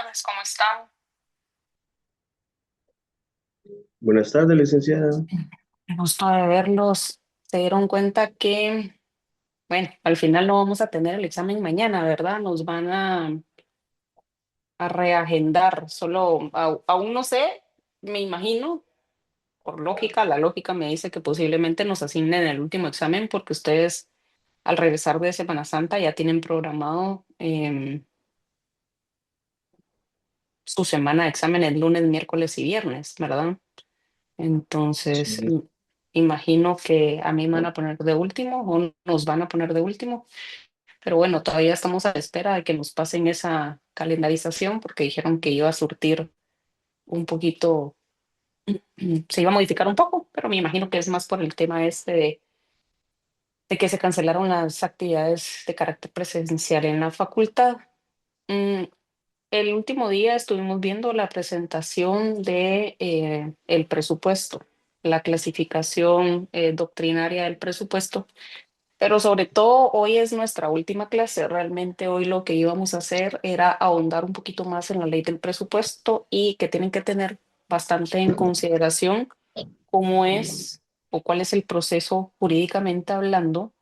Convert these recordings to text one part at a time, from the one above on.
tardes, ¿cómo están? Buenas tardes, licenciada. Gusto de verlos. Se dieron cuenta que, bueno, al final no vamos a tener el examen mañana, ¿verdad? Nos van a reagendar. Solo, aún no sé, me imagino, por lógica, la lógica me dice que posiblemente nos asignen el último examen porque ustedes al regresar de Semana Santa ya tienen programado su semana de exámenes lunes, miércoles y viernes, ¿verdad? Entonces, Sí. imagino que a mí me van a poner de último o nos van a poner de último, pero bueno, todavía estamos a la espera de que nos pasen esa calendarización porque dijeron que iba a surtir un poquito, se iba a modificar un poco, pero me imagino que es más por el tema este de que se cancelaron las actividades de carácter presencial en la facultad. Mm, El último día estuvimos viendo la presentación de el presupuesto, la clasificación doctrinaria del presupuesto, pero sobre todo hoy es nuestra última clase. Realmente hoy lo que íbamos a hacer era ahondar un poquito más en la ley del presupuesto y que tienen que tener bastante en consideración cómo es o cuál es el proceso jurídicamente hablando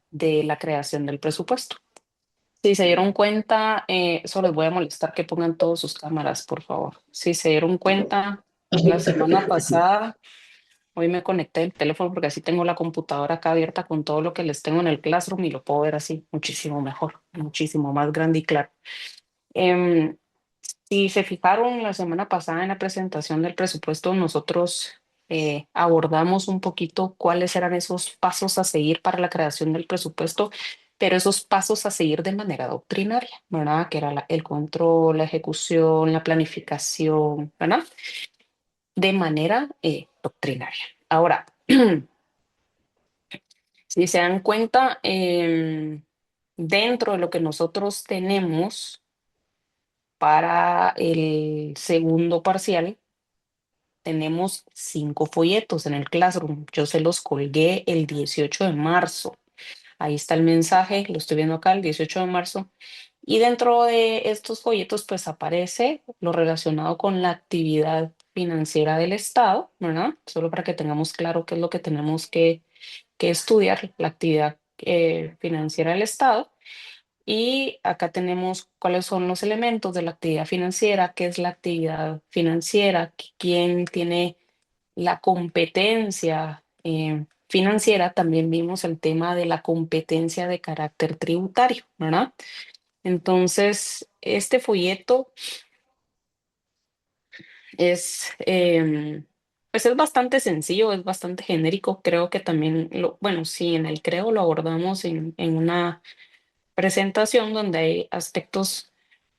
de la creación del presupuesto. Si se dieron cuenta, solo les voy a molestar que pongan todas sus cámaras, por favor. Si se dieron cuenta, la semana pasada, hoy me conecté el teléfono porque así tengo la computadora acá abierta con todo lo que les tengo en el Classroom y lo puedo ver así muchísimo mejor, muchísimo más grande y claro. Em, si se fijaron la semana pasada en la presentación del presupuesto, nosotros abordamos un poquito cuáles eran esos pasos a seguir para la creación del presupuesto, pero esos pasos a seguir de manera doctrinaria, ¿verdad? Que era el control, la ejecución, la planificación, ¿verdad? De manera doctrinaria. Ahora, si se dan cuenta, dentro de lo que nosotros tenemos para el segundo parcial, tenemos 5 folletos en el Classroom. Yo se los colgué el 18 de marzo. Ahí está el mensaje, lo estoy viendo acá el 18 de marzo. Y dentro de estos folletos, pues aparece lo relacionado con la actividad financiera del Estado, ¿verdad? Solo para que tengamos claro qué es lo que tenemos que estudiar, la actividad financiera del Estado. Y acá tenemos cuáles son los elementos de la actividad financiera, qué es la actividad financiera, quién tiene la competencia financiera. También vimos el tema de la competencia de carácter tributario, ¿verdad? Entonces, este folleto es, pues es bastante sencillo, es bastante genérico. Creo que también, bueno, sí, en el creo lo abordamos en una presentación donde hay aspectos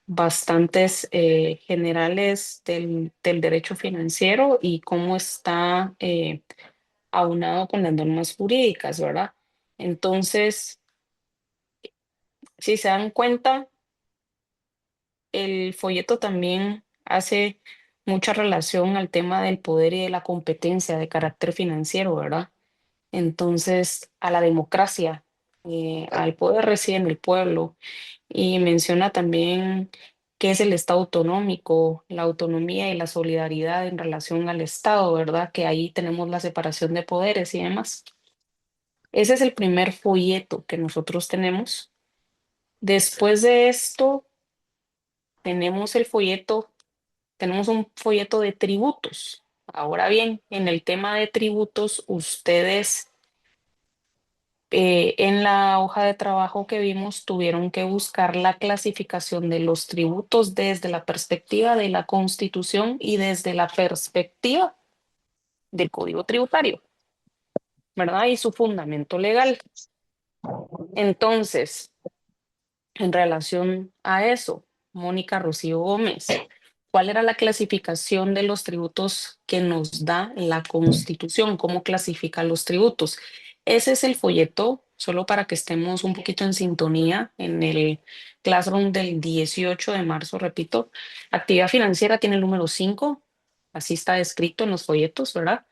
bastantes generales del derecho financiero y cómo está aunado con las normas jurídicas, ¿verdad? Entonces, si se dan cuenta, el folleto también hace mucha relación al tema del poder y de la competencia de carácter financiero, ¿verdad? Entonces, a la democracia, al poder reside en el pueblo y menciona también qué es el Estado autonómico, la autonomía y la solidaridad en relación al Estado, ¿verdad? Que ahí tenemos la separación de poderes y demás. Ese es el primer folleto que nosotros tenemos. Después de esto, tenemos tenemos un folleto de tributos. Ahora bien, en el tema de tributos, ustedes en la hoja de trabajo que vimos tuvieron que buscar la clasificación de los tributos desde la perspectiva de la Constitución y desde la perspectiva del Código Tributario, ¿verdad? Y su fundamento legal. Entonces, en relación a eso, Mónica Rocío Gómez, ¿cuál era la clasificación de los tributos que nos da la Constitución? ¿Cómo clasifica los tributos? Ese es el folleto, solo para que estemos un poquito en sintonía en el Classroom del 18 de marzo, repito. Actividad financiera tiene el número 5, así está escrito en los folletos, ¿verdad?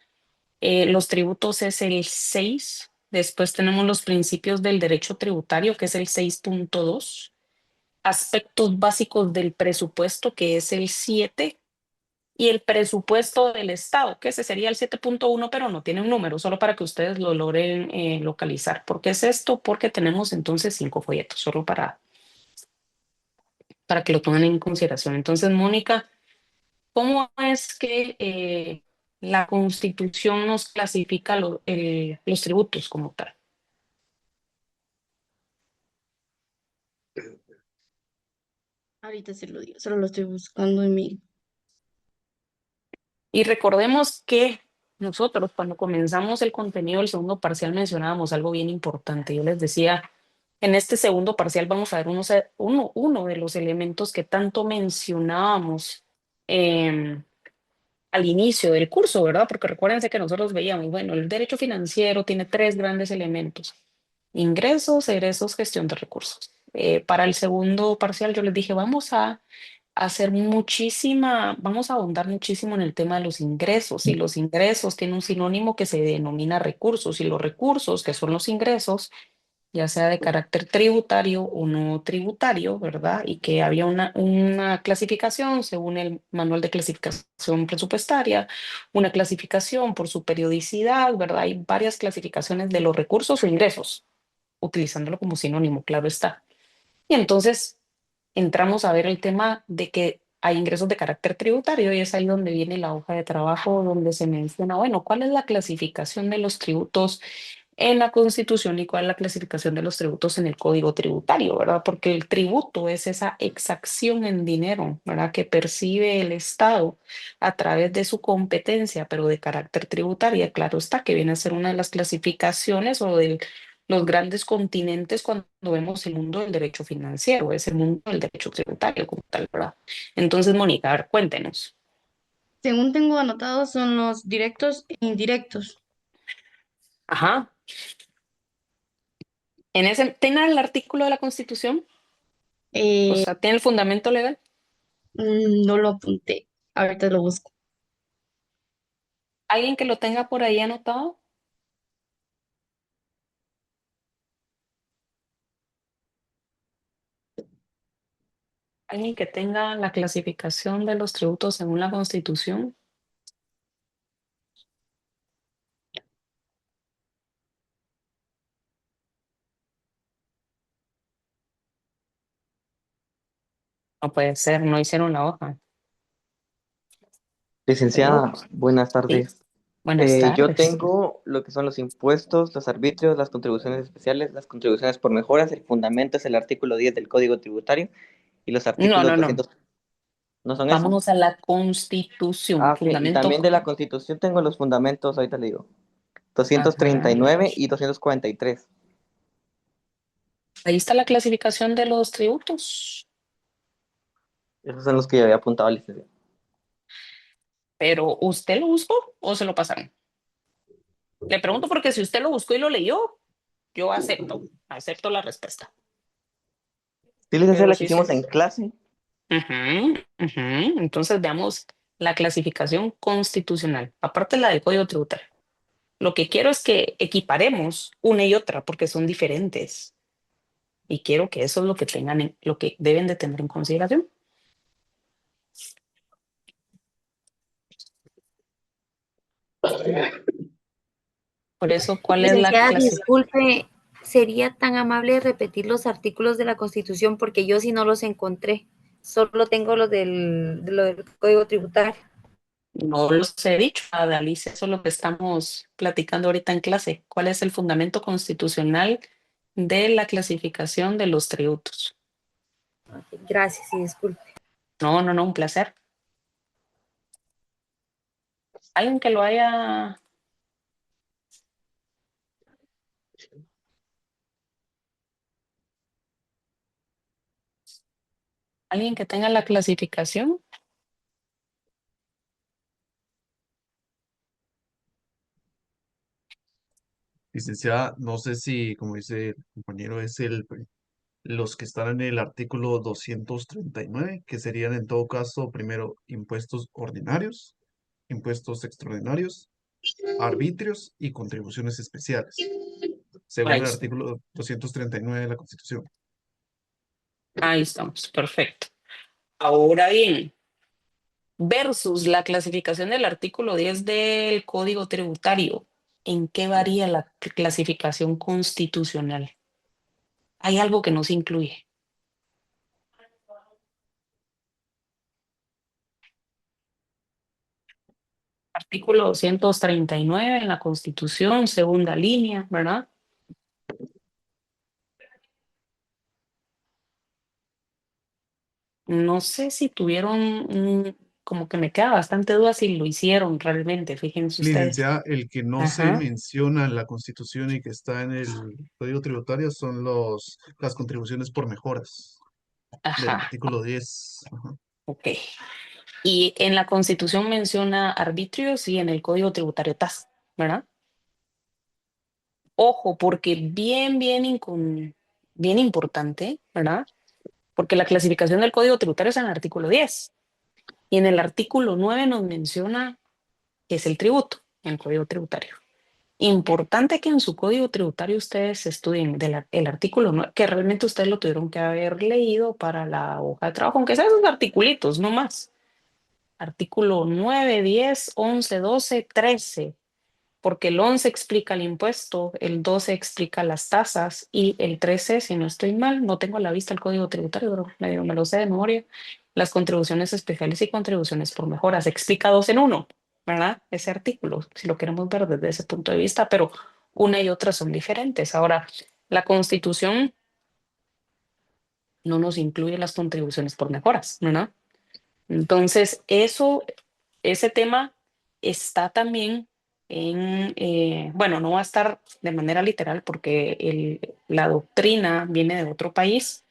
Los tributos es el 6. Después tenemos los principios del derecho tributario, que es el 6.2. aspectos básicos del presupuesto, que es el 7, y el presupuesto del Estado, que ese sería el 7.1, pero no tiene un número, solo para que ustedes lo logren localizar. ¿Por qué es esto? Porque tenemos entonces 5 folletos, solo para que lo tomen en consideración. Entonces, Mónica, ¿cómo es que la Constitución nos clasifica los tributos como tal? Ahorita se lo digo, solo lo estoy buscando en mi... Y recordemos que nosotros cuando comenzamos el contenido del segundo parcial mencionábamos algo bien importante. Yo les decía, en este segundo parcial vamos a ver uno de los elementos que tanto mencionábamos em, al inicio del curso, ¿verdad? Porque recuérdense que nosotros veíamos, bueno, el derecho financiero tiene tres grandes elementos: ingresos, egresos, gestión de recursos. Para el segundo parcial yo les dije, vamos a vamos a ahondar muchísimo en el tema de los ingresos, y los ingresos tienen un sinónimo que se denomina recursos, y los recursos, que son los ingresos, ya sea de carácter tributario o no tributario, ¿verdad? Y que había una clasificación según el manual de clasificación presupuestaria, una clasificación por su periodicidad, ¿verdad? Hay varias clasificaciones de los recursos o ingresos, utilizándolo como sinónimo, claro está. Y entonces entramos a ver el tema de que hay ingresos de carácter tributario, y es ahí donde viene la hoja de trabajo donde se menciona, bueno, ¿cuál es la clasificación de los tributos en la Constitución y cuál es la clasificación de los tributos en el Código Tributario, ¿verdad? Porque el tributo es esa exacción en dinero, ¿verdad? Que percibe el Estado a través de su competencia, pero de carácter tributario. Claro está, que viene a ser una de las clasificaciones o de los grandes continentes cuando vemos el mundo del derecho financiero, es el mundo del derecho tributario como tal, ¿verdad? Entonces, Mónica, a ver, cuéntenos. Según tengo anotados, son los directos e indirectos. Ajá. ¿Tiene el artículo de la Constitución? O Eh, sea, ¿tiene el fundamento legal? no lo apunté. Ahorita lo busco. ¿Alguien que lo tenga por ahí anotado? ¿Alguien que tenga la clasificación de los tributos según la Constitución? No puede ser, no hicieron la hoja. Qué Licenciada, locos. buenas Sí, tardes. buenas Yo tardes. tengo lo que son los impuestos, los arbitrios, las contribuciones especiales, las contribuciones por mejoras. El fundamento es el artículo 10 del Código Tributario y los No, artículos no, no. 200. ¿No son eso? Vámonos a la Constitución, Ah, ok. Y fundamento. también de la Constitución tengo los fundamentos, ahorita le digo, doscientos treinta y Ajá. nueve y 243. Ahí está la clasificación de los tributos. Esos son los que yo había apuntado, licenciada. Pero ¿usted lo buscó o se lo pasaron? Le pregunto porque si usted lo buscó y lo leyó, yo acepto la respuesta. Sí, licenciada, Pero la que sí, sí. hicimos en clase. Ujú, ujú. Entonces veamos la clasificación constitucional, aparte la del Código Tributario. Lo que quiero es que equiparemos una y otra porque son diferentes, y quiero que eso es lo que lo que deben de tener en consideración. Por eso, ¿cuál es la Licenciada, clase? disculpe, ¿sería tan amable de repetir los artículos de la Constitución? Porque yo sí no los encontré. Solo tengo los del Código Tributario. No los he dicho, Adalicia, eso es lo que estamos platicando ahorita en clase. ¿Cuál es el fundamento constitucional de la clasificación de los tributos? Gracias y disculpe. No, no, no, un placer. Alguien que lo haya, alguien que tenga la clasificación. Licenciada, no sé si, como dice el compañero, los que están en el artículo 239, que serían en todo caso, primero, impuestos ordinarios, impuestos extraordinarios, arbitrios y contribuciones especiales, según Ahí el está. artículo 239 de la Constitución. Ahí estamos, perfecto. Ahora bien, versus la clasificación del artículo 10 del Código Tributario. ¿En qué varía la clasificación constitucional? Hay algo que no se incluye. Artículo 239 en la Constitución, segunda línea, ¿verdad? No sé si tuvieron, como que me queda bastante duda si lo hicieron realmente, fíjense ustedes. Licenciada, el que no se Ajá, menciona en la Constitución y que está en el Código Tributario son las contribuciones por mejoras del ajá, artículo 10. Ajá. ok. Y en la Constitución menciona arbitrios y en el Código Tributario tasas, ¿verdad? Ojo, porque bien importante, ¿verdad? Porque la clasificación del Código Tributario es en el artículo 10 y en el artículo 9 nos menciona que es el tributo en el Código Tributario. Importante que en su Código Tributario ustedes estudien el artículo 9, que realmente ustedes lo tuvieron que haber leído para la hoja de trabajo, aunque sean esos articulitos, no más. Artículo 9, 10, 11, 12, 13. Porque el 11 explica el impuesto, el 12 explica las tasas y el 13, si no estoy mal, no tengo a la vista el código tributario, pero me lo sé de memoria, las contribuciones especiales y contribuciones por mejoras. Explica dos en uno, ¿verdad? Ese artículo, si lo queremos ver desde ese punto de vista, pero una y otra son diferentes. Ahora, la Constitución no nos incluye las contribuciones por mejoras, ¿verdad? Entonces, ese tema está también bueno, no va a estar de manera literal porque la doctrina viene de otro país,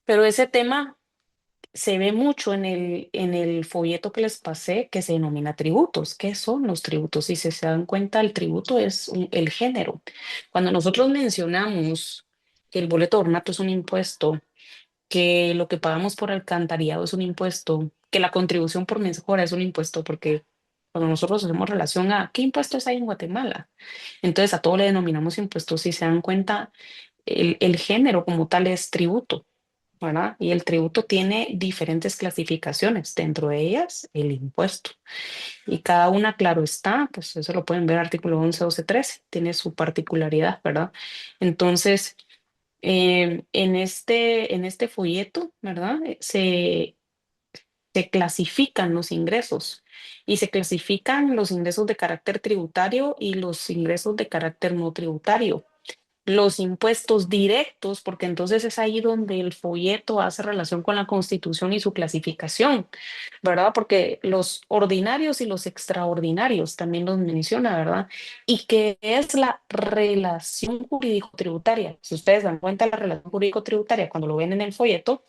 pero ese tema se ve mucho en el folleto que les pasé que se denomina tributos. ¿Qué son los tributos? Si se dan cuenta, el tributo es el género. Cuando nosotros mencionamos que el boleto de ornato es un impuesto, que lo que pagamos por alcantarillado es un impuesto, que la contribución por mejora es un impuesto, porque cuando nosotros hacemos relación a qué impuestos hay en Guatemala, entonces a todo le denominamos impuestos. Si se dan cuenta, el género como tal es tributo, ¿verdad? Y el tributo tiene diferentes clasificaciones, dentro de ellas el impuesto. Y cada una, claro está, pues eso lo pueden ver artículo 11, 12, 13, tiene su particularidad, ¿verdad? Entonces, en este folleto, ¿verdad? Se clasifican los ingresos y se clasifican los ingresos de carácter tributario y los ingresos de carácter no tributario. Los impuestos directos, porque entonces es ahí donde el folleto hace relación con la Constitución y su clasificación, ¿verdad? Porque los ordinarios y los extraordinarios también los menciona, ¿verdad? Y que es la relación jurídico-tributaria. Si ustedes dan cuenta, la relación jurídico-tributaria, cuando lo ven en el folleto,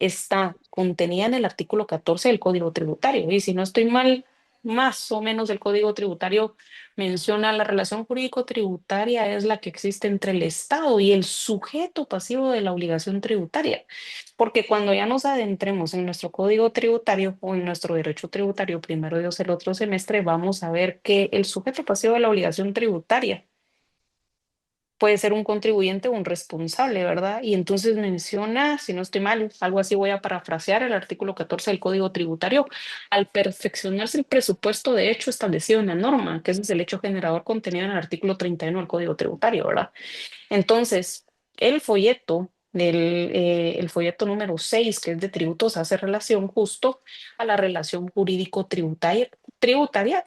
está contenida en el artículo 14 del Código Tributario. Y si no estoy mal, más o menos el Código Tributario menciona la relación jurídico-tributaria es la que existe entre el Estado y el sujeto pasivo de la obligación tributaria. Porque cuando ya nos adentremos en nuestro Código Tributario o en nuestro derecho tributario, primero Dios el otro semestre, vamos a ver que el sujeto pasivo de la obligación tributaria puede ser un contribuyente o un responsable, ¿verdad? Y entonces menciona, si no estoy mal, algo así voy a parafrasear el artículo 14 del Código Tributario, al perfeccionarse el presupuesto de hecho establecido en la norma, que ese es el hecho generador contenido en el artículo 31 del Código Tributario, ¿verdad? Entonces, el folleto número 6, que es de tributos, hace relación justo a la relación jurídico-tributaria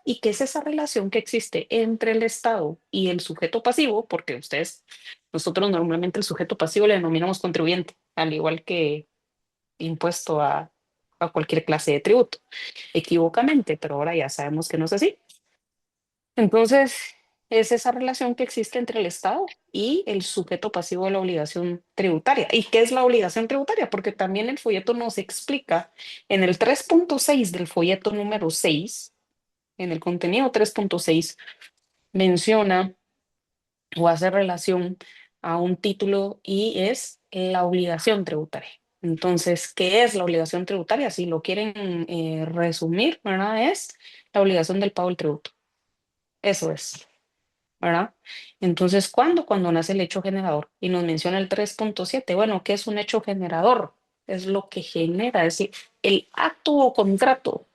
y que es esa relación que existe entre el Estado y el sujeto pasivo, porque nosotros normalmente el sujeto pasivo le denominamos contribuyente, al igual que impuesto a cualquier clase de tributo, equivocamente, pero ahora ya sabemos que no es así. Entonces, es esa relación que existe entre el Estado y el sujeto pasivo de la obligación tributaria. ¿Y qué es la obligación tributaria? Porque también el folleto nos explica en el 3.6 del folleto número 6, en el contenido 3.6, menciona o hace relación a un título y es la obligación tributaria. Entonces, ¿qué es la obligación tributaria? Si lo quieren resumir, ¿verdad? Es la obligación del pago del tributo. Eso es. ¿verdad? Entonces, ¿cuándo? Cuando nace el hecho generador. Y nos menciona el 3.7. Bueno, ¿qué es un hecho generador? Es lo que genera, es decir, el acto o contrato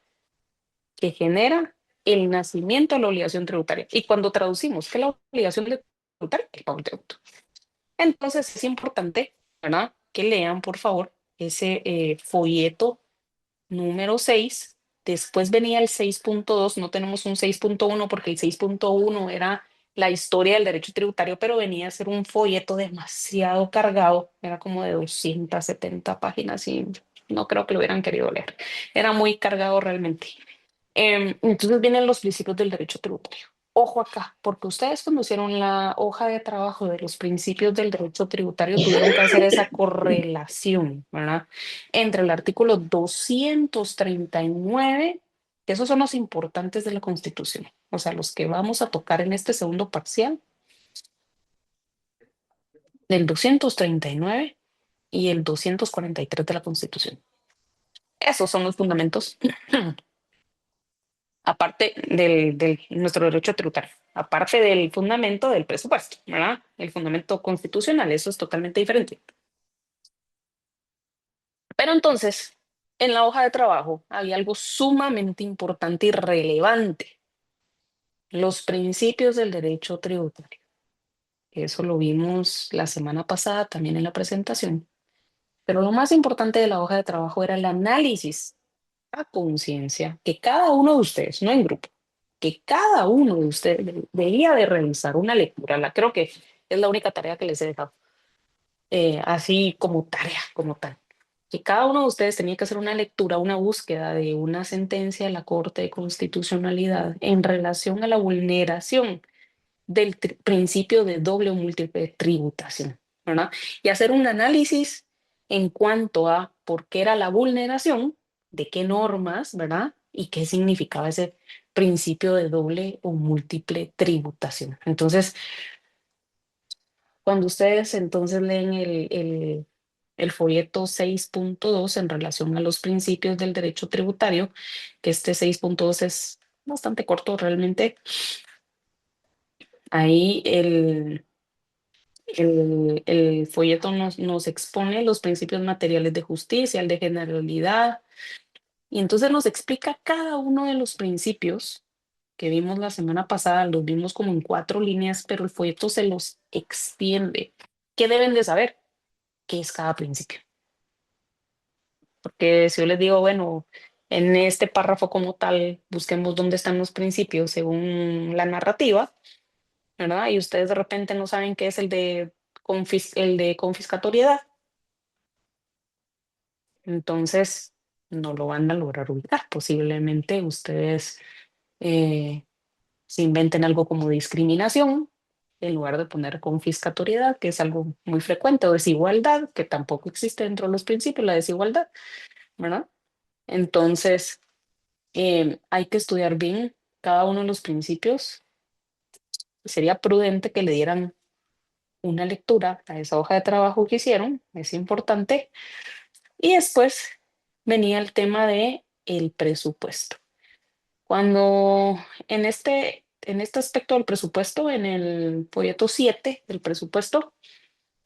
que genera el nacimiento de la obligación tributaria. Y cuando traducimos, ¿qué es la obligación tributaria? El pago de tributo. Entonces, es importante, ¿verdad? Que lean, por favor, ese folleto número 6. Después venía el 6.2. No tenemos un 6.1 porque el 6.1 era la historia del derecho tributario, pero venía a ser un folleto demasiado cargado, era como de 270 páginas y no creo que lo hubieran querido leer. Era muy cargado realmente. Entonces vienen los principios del derecho tributario. Ojo acá, porque ustedes cuando hicieron la hoja de trabajo de los principios del derecho tributario tuvieron que hacer esa correlación, ¿verdad? Entre el artículo 239, que esos son los importantes de la Constitución, o sea, los que vamos a tocar en este segundo parcial, del 239 y el 243 de la Constitución. Esos son los fundamentos aparte del nuestro derecho tributario, aparte del fundamento del presupuesto, ¿verdad? El fundamento constitucional, eso es totalmente diferente. Pero entonces, en la hoja de trabajo había algo sumamente importante y relevante, los principios del derecho tributario. Eso lo vimos la semana pasada también en la presentación. Pero lo más importante de la hoja de trabajo era el análisis a conciencia que cada uno de ustedes, no en grupo, que cada uno de ustedes debía de realizar una lectura. Creo que es la única tarea que les he dejado, así como tarea, como tal. Que cada uno de ustedes tenía que hacer una lectura, una búsqueda de una sentencia de la Corte de Constitucionalidad en relación a la vulneración del principio de doble o múltiple tributación, ¿verdad? Y hacer un análisis en cuanto a por qué era la vulneración, de qué normas, ¿verdad? Y qué significaba ese principio de doble o múltiple tributación. Entonces, cuando ustedes entonces leen el folleto 6.2 en relación a los principios del derecho tributario, que este 6.2 es bastante corto realmente, ahí el folleto nos expone los principios materiales de justicia, el de generalidad, y entonces nos explica cada uno de los principios que vimos la semana pasada, los vimos como en 4 líneas, pero el folleto se los extiende. ¿Qué deben de saber? ¿Qué es cada principio? Porque si yo les digo, bueno, en este párrafo como tal, busquemos dónde están los principios según la narrativa, ¿verdad? Y ustedes de repente no saben qué es el de confiscatoriedad. Entonces, no lo van a lograr ubicar. Posiblemente ustedes eh, se inventen algo como discriminación en lugar de poner confiscatoriedad, que es algo muy frecuente, o desigualdad, que tampoco existe dentro de los principios, la desigualdad, ¿verdad? Entonces, hay que estudiar bien cada uno de los principios. Sería prudente que le dieran una lectura a esa hoja de trabajo que hicieron, es importante. Y después venía el tema de el presupuesto. Cuando en este aspecto del presupuesto, en el folleto 7 del presupuesto,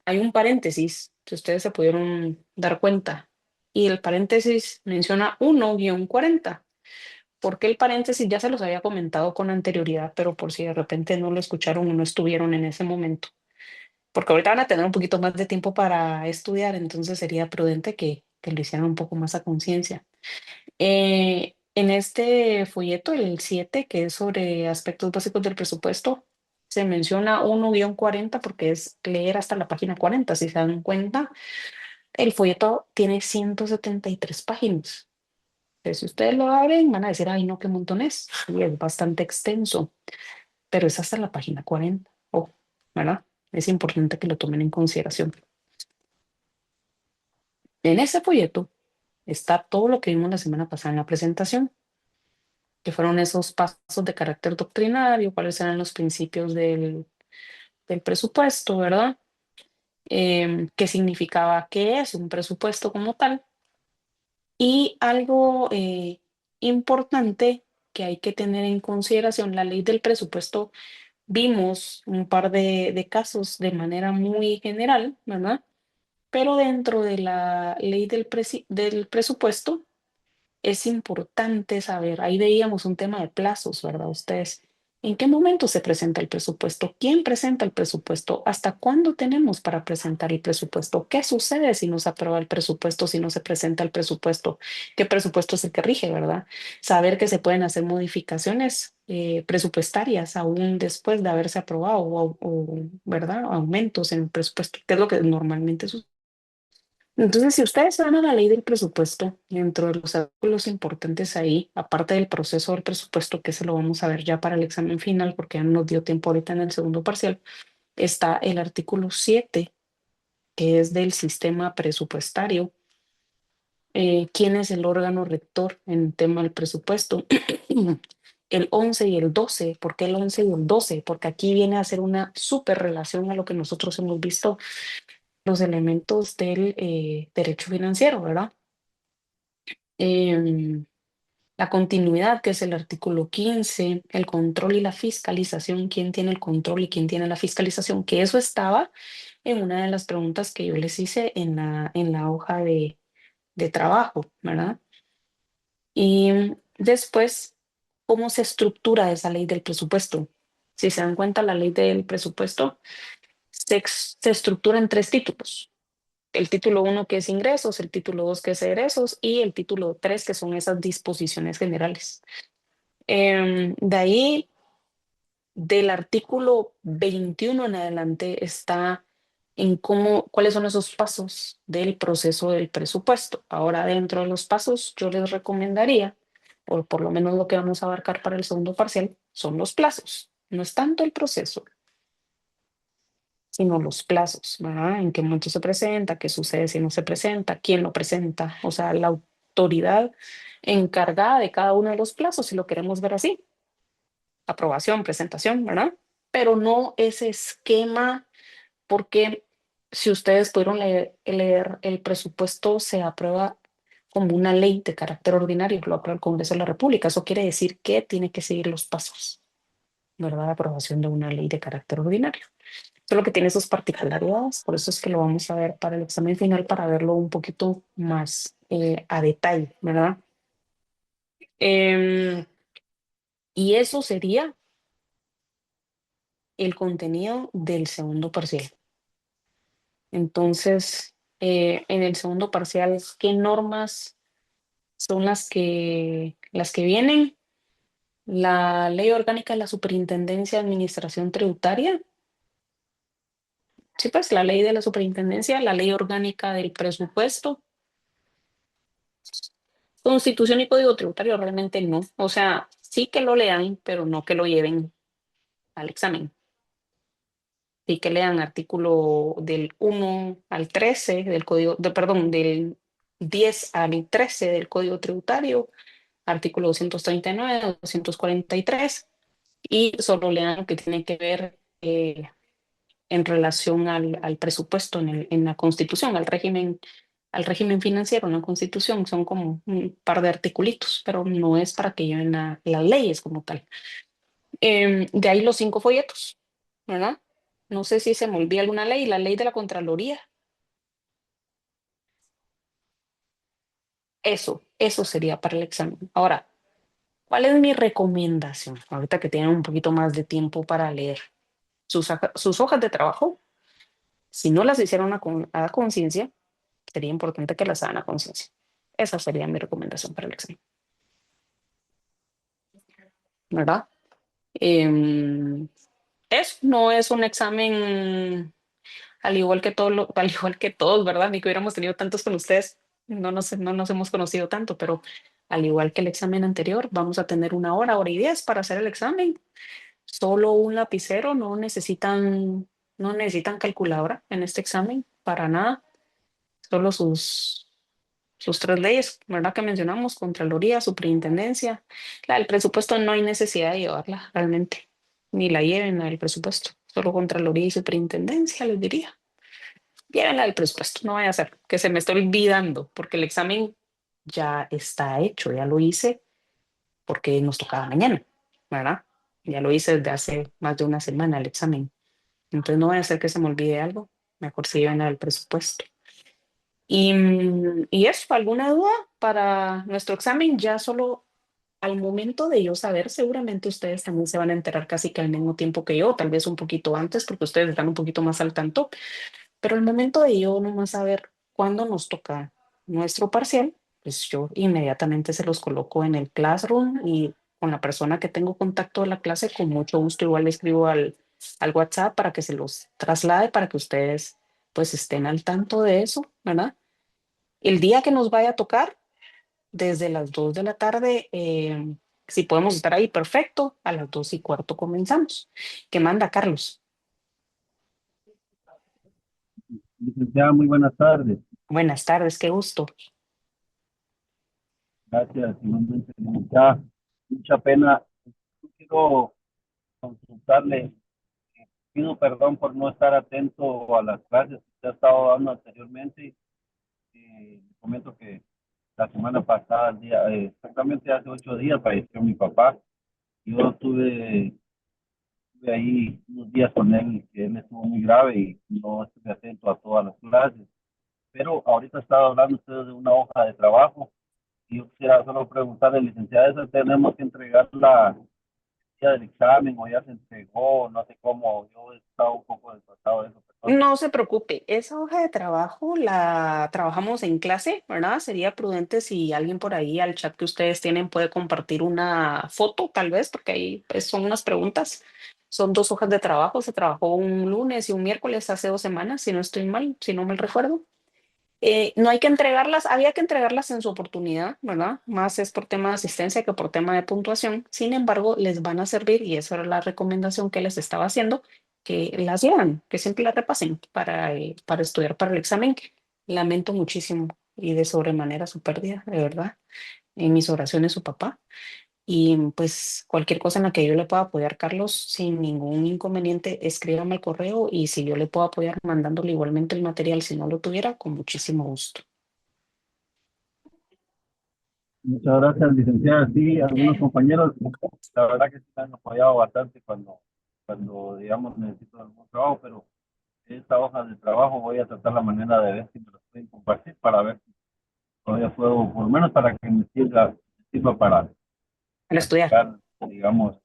hay un paréntesis, que ustedes se pudieron dar cuenta, y el paréntesis menciona 1-40. Porque el paréntesis ya se los había comentado con anterioridad, pero por si de repente no lo escucharon o no estuvieron en ese momento. Porque ahorita van a tener un poquito más de tiempo para estudiar, entonces sería prudente que lo hicieran un poco más a conciencia. En este folleto, el 7 que es sobre aspectos básicos del presupuesto, se menciona 1-40 porque es leer hasta la página 40. Si se dan cuenta, el folleto tiene 173 páginas. Entonces, si ustedes lo abren, van a decir, ay, no, qué montón es. Y es bastante extenso, pero es hasta la página 40. Oh, ¿verdad? Es importante que lo tomen en consideración. En ese folleto está todo lo que vimos la semana pasada en la presentación, que fueron esos pasos de carácter doctrinario, cuáles eran los principios del presupuesto, ¿verdad? Qué significaba, qué es un presupuesto como tal. Y algo importante que hay que tener en consideración, la ley del presupuesto vimos un par de casos de manera muy general, ¿verdad? Pero dentro de la ley del presupuesto es importante saber, ahí veíamos un tema de plazos, ¿verdad? Ustedes, ¿en qué momento se presenta el presupuesto? ¿Quién presenta el presupuesto? ¿Hasta cuándo tenemos para presentar el presupuesto? ¿Qué sucede si no se aprueba el presupuesto, si no se presenta el presupuesto? ¿Qué presupuesto es el que rige, verdad? Saber que se pueden hacer modificaciones presupuestarias aún después de haberse aprobado ¿verdad? Aumentos en el presupuesto, que es lo que normalmente sucede. Entonces, si ustedes van a la ley del presupuesto, dentro de los artículos importantes ahí, aparte del proceso del presupuesto, que se lo vamos a ver ya para el examen final, porque ya no nos dio tiempo ahorita en el segundo parcial, está el artículo 7, que es del sistema presupuestario. ¿Quién es el órgano rector en tema del presupuesto? El 11 y el 12. ¿Por qué el 11 y el 12? Porque aquí viene a ser una súper relación a lo que nosotros hemos visto, los elementos del derecho financiero, ¿verdad? Em, la continuidad, que es el artículo 15, el control y la fiscalización, quién tiene el control y quién tiene la fiscalización, que eso estaba en una de las preguntas que yo les hice en la hoja de trabajo, ¿verdad? Y después, ¿cómo se estructura esa ley del presupuesto? Si se dan cuenta, la ley del presupuesto se estructura en tres títulos. El título 1 que es ingresos, el título 2 que es egresos y el título 3 que son esas disposiciones generales. De ahí, del artículo 21 en adelante está en cuáles son esos pasos del proceso del presupuesto. Ahora, dentro de los pasos, yo les recomendaría, o por lo menos lo que vamos a abarcar para el segundo parcial, son los plazos. No es tanto el proceso, sino los plazos, ¿verdad? En qué momento se presenta, qué sucede si no se presenta, quién lo presenta, o sea, la autoridad encargada de cada uno de los plazos, si lo queremos ver así, aprobación, presentación, ¿verdad? Pero no ese esquema, porque si ustedes pudieron leer el presupuesto, se aprueba como una ley de carácter ordinario, lo aprueba el Congreso de la República. Eso quiere decir que tiene que seguir los pasos, ¿verdad? La aprobación de una ley de carácter ordinario. Solo que tiene sus particularidades, por eso es que lo vamos a ver para el examen final, para verlo un poquito más a detalle, ¿verdad? Em, y eso sería el contenido del segundo parcial. Entonces, en el segundo parcial, ¿qué normas son las que vienen? La Ley Orgánica de la Superintendencia de Administración Tributaria. Sí, pues la ley de la superintendencia, la ley orgánica del presupuesto, Constitución y Código Tributario realmente no. O sea, sí que lo lean, pero no que lo lleven al examen. Sí que lean artículo del 1 al 13 del código, perdón, del 10 al 13 del Código Tributario, artículo 239, 243, y solo lean lo que tiene que ver en relación al presupuesto en la Constitución, al régimen financiero en la Constitución. Son como un par de articulitos, pero no es para que lleven las leyes como tal. De ahí los 5 folletos, ¿verdad? No sé si se me olvida alguna ley, la ley de la Contraloría. Eso sería para el examen. Ahora, ¿cuál es mi recomendación? Ahorita que tienen un poquito más de tiempo para leer sus hojas de trabajo, si no las hicieron a conciencia, sería importante que las hagan a conciencia. Esa sería mi recomendación para el examen, ¿verdad? Em, no es un examen al igual que al igual que todos, ¿verdad? Ni que hubiéramos tenido tantos con ustedes, no nos hemos conocido tanto, pero al igual que el examen anterior, vamos a tener 1 hora, 1 hora y 10 para hacer el examen. Solo un lapicero, no necesitan calculadora en este examen, para nada. Solo sus 3 leyes, ¿verdad? Que mencionamos: Contraloría, Superintendencia. La del presupuesto no hay necesidad de llevarla realmente, ni la lleven la del presupuesto. Solo Contraloría y Superintendencia, les diría. Llévenla del presupuesto, no vaya a ser que se me esté olvidando, porque el examen ya está hecho, ya lo hice porque nos tocaba mañana, ¿verdad? Ya lo hice desde hace más de una semana el examen. Entonces no voy a hacer que se me olvide algo. Mejor si lleven el presupuesto. Y eso, ¿alguna duda para nuestro examen? Ya solo al momento de yo saber, seguramente ustedes también se van a enterar casi que al mismo tiempo que yo, tal vez un poquito antes, porque ustedes están un poquito más al tanto, pero al momento de yo nomás saber cuándo nos toca nuestro parcial, pues yo inmediatamente se los coloco en el Classroom y con la persona que tengo contacto de la clase, con mucho gusto igual le escribo al WhatsApp para que se los traslade, para que ustedes pues estén al tanto de eso, ¿verdad? El día que nos vaya a tocar, desde las 2 de la tarde, si podemos estar ahí, perfecto, a las 2:15 comenzamos. ¿Qué manda, Carlos? Licenciada, muy buenas tardes. Buenas tardes, qué gusto. Gracias, igualmente, licenciada. Mucha pena. Yo quiero consultarle. Pido perdón por no estar atento a las clases que usted ha estado dando anteriormente. Le comento que la semana pasada, exactamente hace 8 días, falleció mi papá. Yo estuve ahí unos días con él, que él estuvo muy grave y no estuve atento a todas las clases. Pero ahorita estaba hablando usted de una hoja de trabajo. Y yo quisiera solo preguntarle, licenciada, ¿esa tenemos que entregarla el día del examen o ya se entregó? No sé cómo, yo he estado un poco desfasado de eso, perdón. No se preocupe, esa hoja de trabajo la trabajamos en clase, ¿verdad? Sería prudente si alguien por ahí al chat que ustedes tienen puede compartir una foto, tal vez, porque ahí pues, son unas preguntas. Son 2 hojas de trabajo, se trabajó un lunes y un miércoles hace 2 semanas, si no estoy mal, si no me recuerdo. No hay que entregarlas, había que entregarlas en su oportunidad, ¿verdad? Más es por tema de asistencia que por tema de puntuación. Sin embargo, les van a servir, y esa era la recomendación que les estaba haciendo, que las lean, que siempre las repasen para estudiar para el examen. Lamento muchísimo y de sobremanera su pérdida, de verdad. En mis oraciones, su papá. Y pues cualquier cosa en la que yo le pueda apoyar, Carlos, sin ningún inconveniente, escríbame al correo y si yo le puedo apoyar mandándole igualmente el material, si no lo tuviera, con muchísimo gusto. Muchas gracias, licenciada. Sí, algunos compañeros, la verdad que sí me han apoyado bastante cuando digamos, necesito algún trabajo, pero esta hoja de trabajo voy a tratar la manera de ver si me lo pueden compartir para ver si todavía puedo, por lo menos para que me sirva para Para estudiar. sacar, digamos.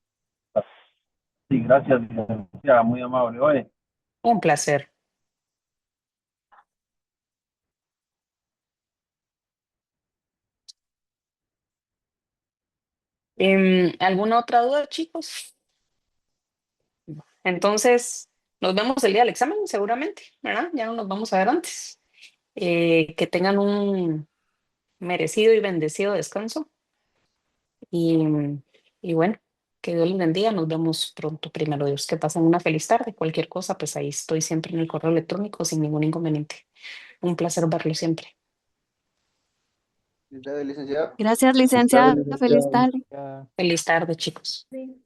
Sí, gracias, licenciada, muy amable. Oye, Un placer. ¿Alguna otra duda, chicos? Entonces, nos vemos el día del examen, seguramente, ¿verdad? Ya no nos vamos a ver antes. Que tengan un merecido y bendecido descanso. Y, y bueno, que Dios les bendiga. Nos vemos pronto, primero Dios. Que pasen una feliz tarde. Cualquier cosa, pues ahí estoy siempre en el correo electrónico sin ningún inconveniente. Un placer verlo siempre. Licenciada. Gracias, buenas tardes, licenciada. Feliz licenciada. tarde. Feliz tarde, chicos. Sí.